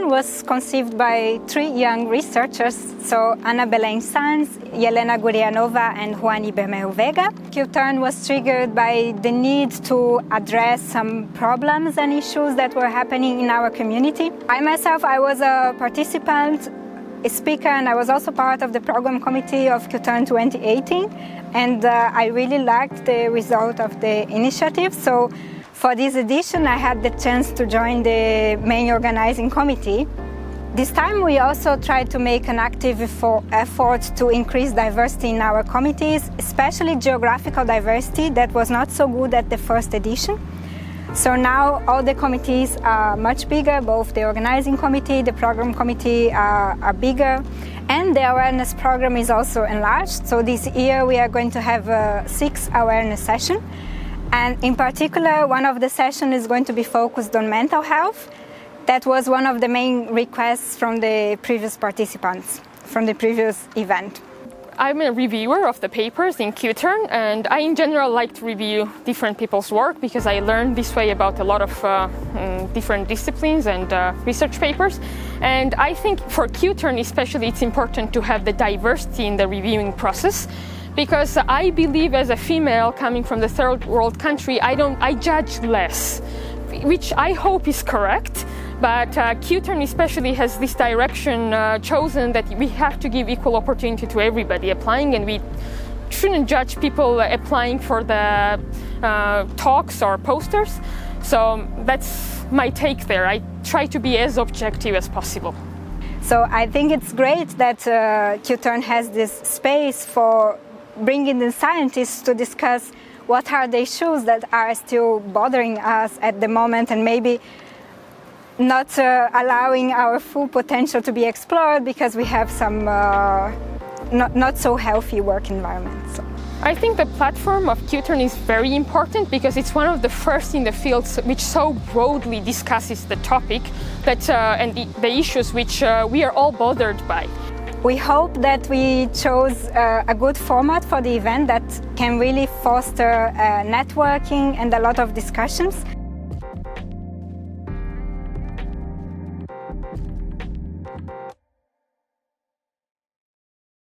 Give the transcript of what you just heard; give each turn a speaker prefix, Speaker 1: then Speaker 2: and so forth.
Speaker 1: Q-turn was conceived by 3 young researchers, so Ana Belén Sanz, Yelena Gurianova, and Juani Bermejo Vega. Q-turn was triggered by the need to address some problems and issues that were happening in our community. I myself, I was a participant, a speaker, and I was also part of the program committee of Q-turn 2018, and I really liked the result of the initiative. So for this edition, I had the chance to join the main organizing committee. This time we also tried to make an active effort to increase diversity in our committees, especially geographical diversity that was not so good at the first edition. So now all the committees are much bigger, both the organizing committee, the program committee are bigger, and the awareness program is also enlarged. So this year we are going to have 6 awareness sessions. And in particular, one of the sessions is going to be focused on mental health. That was one of the main requests from the previous participants, from the previous event.
Speaker 2: I'm a reviewer of the papers in Q-turn, and I in general like to review different people's work because I learn this way about a lot of different disciplines and research papers. And I think for Q-turn especially, it's important to have the diversity in the reviewing process, because I believe as a female coming from the third world country, I judge less, which I hope is correct. But Q-turn especially has this direction chosen that we have to give equal opportunity to everybody applying, and we shouldn't judge people applying for the talks or posters. So that's my take there. I try to be as objective as possible.
Speaker 1: So I think it's great that Q-turn has this space for bringing the scientists to discuss what are the issues that are still bothering us at the moment, and maybe not allowing our full potential to be explored because we have some not so healthy work environments. So
Speaker 2: I think the platform of Q-turn is very important because it's one of the first in the field which so broadly discusses the topic that and the issues which we are all bothered by.
Speaker 1: We hope that we chose a good format for the event that can really foster networking and a lot of discussions.